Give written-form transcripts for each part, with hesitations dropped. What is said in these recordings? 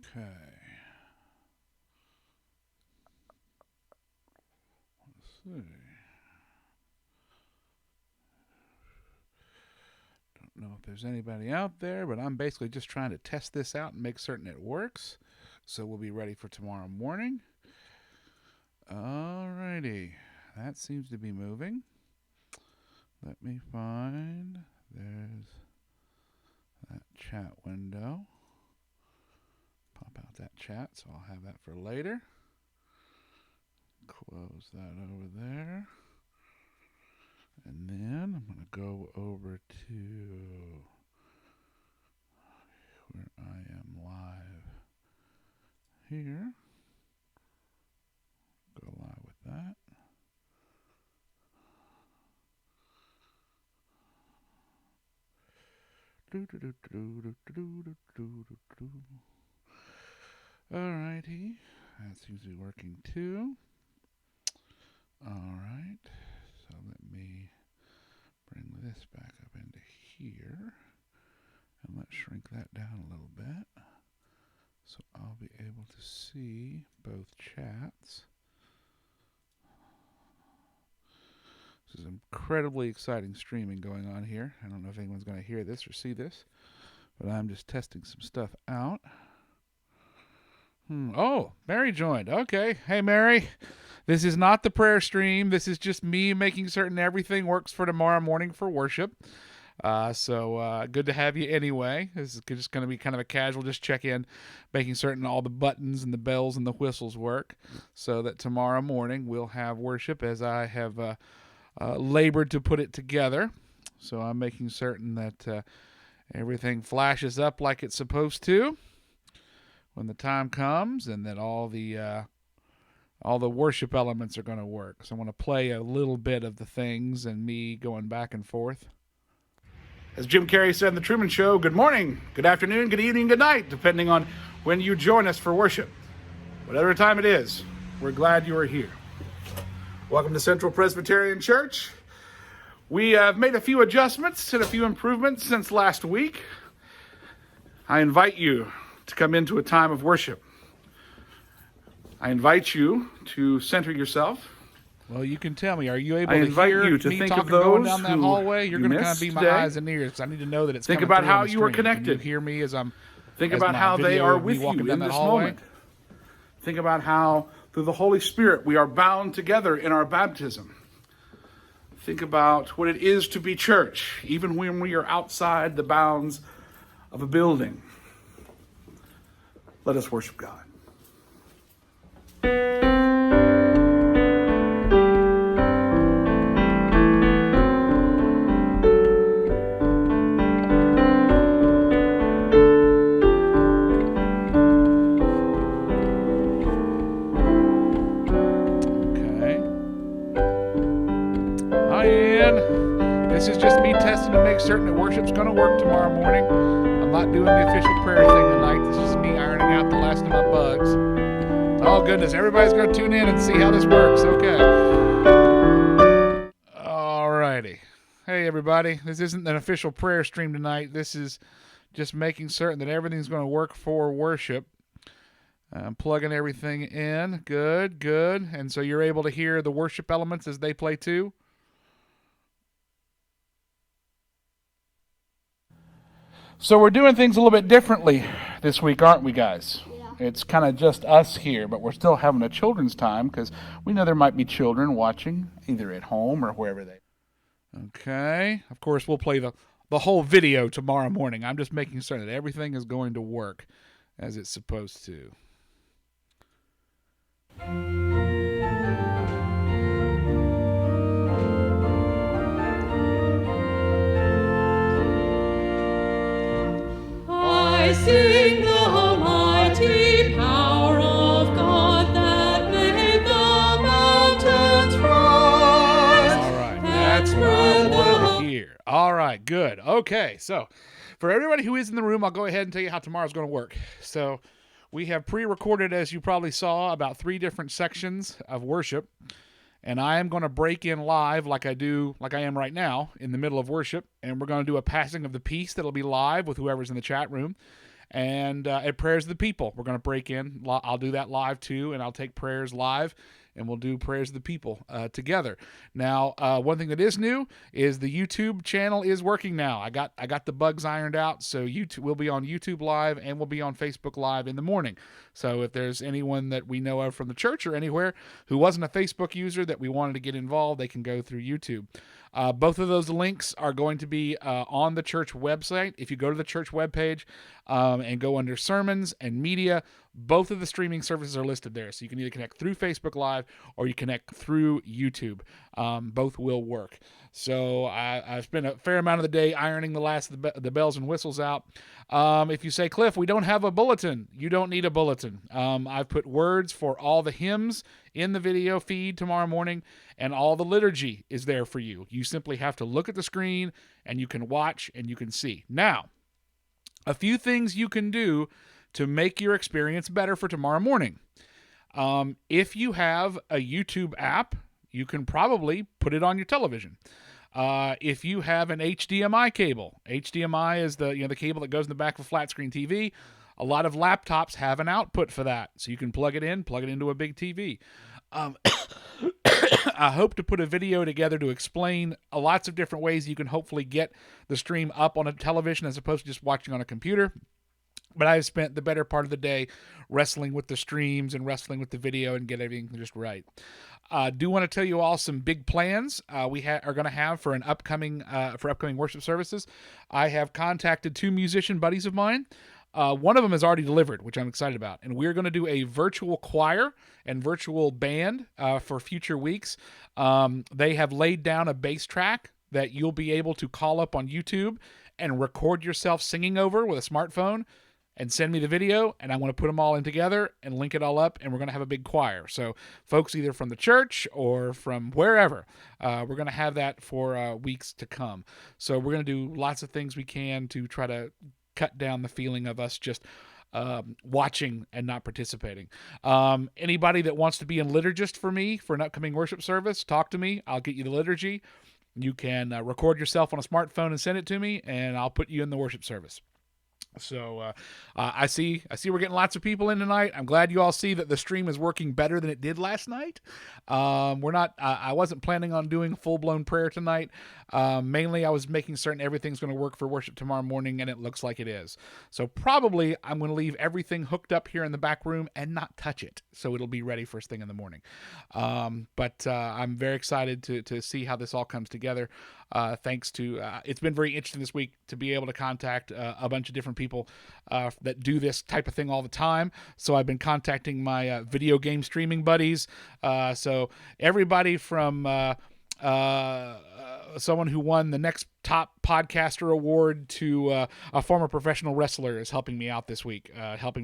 Okay. Let's see. Don't know if there's anybody out there, but I'm basically just trying to test this out and make certain it works. So we'll be ready for tomorrow morning. Alrighty. That seems to be moving. Let me find. There's that chat window. Pop out that chat, so I'll have that for later. Close that over there. And then I'm going to go over to where I am live here. Go live with that. Alrighty. That seems to be working too. Alright. So let me bring this back up into here. And let's shrink that down a little bit. So I'll be able to see both chats. This is incredibly exciting streaming going on here. I don't know if anyone's going to hear this or see this, but I'm just testing some stuff out. Oh, Mary joined. Okay. Hey, Mary. This is not the prayer stream. This is just me making certain everything works for tomorrow morning for worship. So good to have you anyway. This is just going to be kind of a casual just check-in, making certain all the buttons and the bells and the whistles work so that tomorrow morning we'll have worship as I have labored to put it together. So I'm making certain that everything flashes up like it's supposed to when the time comes, and that all the worship elements are going to work. So I want to play a little bit of the things and me going back and forth. As Jim Carrey said in The Truman Show, good morning, good afternoon, good evening, good night, depending on when you join us for worship. Whatever time it is, we're glad you are here. Welcome to Central Presbyterian Church. We have made a few adjustments and a few improvements since last week. I invite you to come into a time of worship. I invite you to center yourself. Well, you can tell me, are you able to hear you to me think talking of those going down that hallway? You're going to kind of be my eyes and ears. I need to know that it's coming through on the stream. Think about how you are connected. Can you hear me as I'm Think about how they are with you in this moment. Think about how, through the Holy Spirit, we are bound together in our baptism. Think about what it is to be church, even when we are outside the bounds of a building. Let us worship God. This is just me testing to make certain that worship's going to work tomorrow morning. I'm not doing the official prayer thing tonight. This is me ironing out the last of my bugs. Oh, goodness. Everybody's going to tune in and see how this works. Okay. All righty. Hey, everybody. This isn't an official prayer stream tonight. This is just making certain that everything's going to work for worship. I'm plugging everything in. Good, good. And so you're able to hear the worship elements as they play too? So we're doing things a little bit differently this week, aren't we, guys? Yeah. It's kind of just us here, but we're still having a children's time because we know there might be children watching either at home or wherever they are. Okay. Of course, we'll play the whole video tomorrow morning. I'm just making certain that everything is going to work as it's supposed to. I sing the mighty power of God that made the mountains rise. All right, that's what I wanted to hear. All right, good. Okay, so for everybody who is in the room, I'll go ahead and tell you how tomorrow's going to work. So we have pre-recorded, as you probably saw, about 3 different sections of worship. And I am going to break in live like I am right now in the middle of worship. And we're going to do a passing of the peace that'll be live with whoever's in the chat room. and prayers of the people. We're going to break in. I'll do that live too, and I'll take prayers live, and we'll do prayers of the people together. Now, one thing that is new is the YouTube channel is working now. I got the bugs ironed out, so we'll be on YouTube Live and we'll be on Facebook Live in the morning. So if there's anyone that we know of from the church or anywhere who wasn't a Facebook user that we wanted to get involved, they can go through YouTube. Both of those links are going to be on the church website. If you go to the church webpage and go under sermons and media, both of the streaming services are listed there. So you can either connect through Facebook Live or you connect through YouTube. Both will work. So I've spent a fair amount of the day ironing the last of the bells and whistles out. If you say, Cliff, we don't have a bulletin, you don't need a bulletin. I've put words for all the hymns in the video feed tomorrow morning, and all the liturgy is there for you. You simply have to look at the screen, and you can watch, and you can see. Now, a few things you can do to make your experience better for tomorrow morning. If you have a YouTube app, you can probably put it on your television. If you have an HDMI cable, HDMI is the cable that goes in the back of a flat screen TV. A lot of laptops have an output for that, so you can plug it into a big TV. I hope to put a video together to explain lots of different ways you can hopefully get the stream up on a television as opposed to just watching on a computer. But I've spent the better part of the day wrestling with the streams and wrestling with the video and get everything just right. Do want to tell you all some big plans we are going to have for upcoming worship services. I have contacted 2 musician buddies of mine. One of them is already delivered, which I'm excited about. And we're going to do a virtual choir and virtual band for future weeks. They have laid down a bass track that you'll be able to call up on YouTube and record yourself singing over with a smartphone and send me the video, and I want to put them all in together and link it all up, and we're going to have a big choir. So folks either from the church or from wherever, we're going to have that for weeks to come. So we're going to do lots of things we can to try to cut down the feeling of us just watching and not participating. Anybody that wants to be a liturgist for me for an upcoming worship service, talk to me. I'll get you the liturgy. You can record yourself on a smartphone and send it to me, and I'll put you in the worship service. So I see we're getting lots of people in tonight. I'm glad you all see that the stream is working better than it did last night. I wasn't planning on doing full-blown prayer tonight. Mainly I was making certain everything's going to work for worship tomorrow morning, and it looks like it is. So probably I'm going to leave everything hooked up here in the back room and not touch it, so it'll be ready first thing in the morning. But I'm very excited to see how this all comes together. Thanks to it's been very interesting this week to be able to contact a bunch of different people that do this type of thing all the time. So I've been contacting my video game streaming buddies. So everybody from someone who won the next top podcaster award to a former professional wrestler is helping me out this week,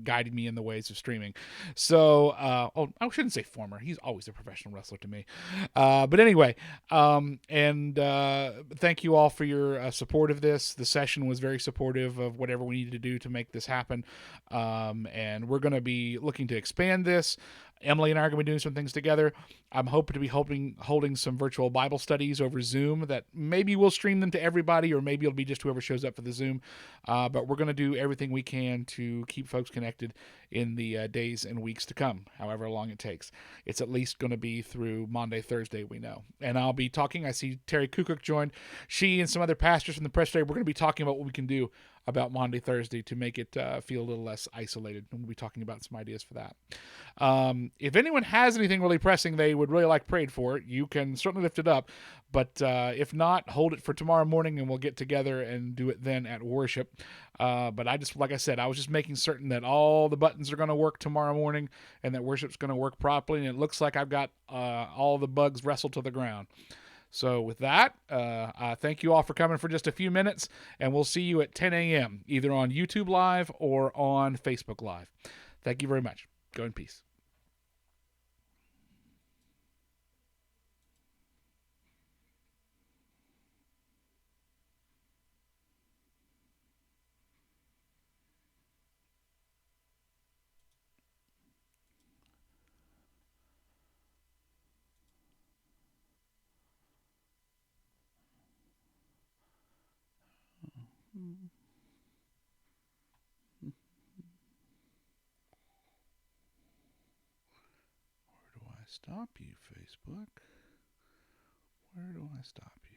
guiding me in the ways of streaming. So, I shouldn't say former. He's always a professional wrestler to me. But anyway, and thank you all for your support of this. The session was very supportive of whatever we needed to do to make this happen. And we're going to be looking to expand this. Emily and I are going to be doing some things together. I'm hoping to be holding some virtual Bible studies over Zoom that maybe we'll stream them to everybody, or maybe it'll be just whoever shows up for the Zoom. But we're going to do everything we can to keep folks connected in the days and weeks to come, however long it takes. It's at least going to be through Monday, Thursday, we know. And I'll be talking. I see Terry Kukuk joined. She and some other pastors from the Presbyterian, we're going to be talking about what we can do about Monday, Thursday to make it feel a little less isolated. And we'll be talking about some ideas for that. If anyone has anything really pressing they would really like prayed for, you can certainly lift it up. But if not, hold it for tomorrow morning and we'll get together and do it then at worship. But like I said, I was just making certain that all the buttons are going to work tomorrow morning and that worship's going to work properly. And it looks like I've got all the bugs wrestled to the ground. So with that, thank you all for coming for just a few minutes, and we'll see you at 10 a.m., either on YouTube Live or on Facebook Live. Thank you very much. Go in peace. stop you, Facebook? Where do I stop you?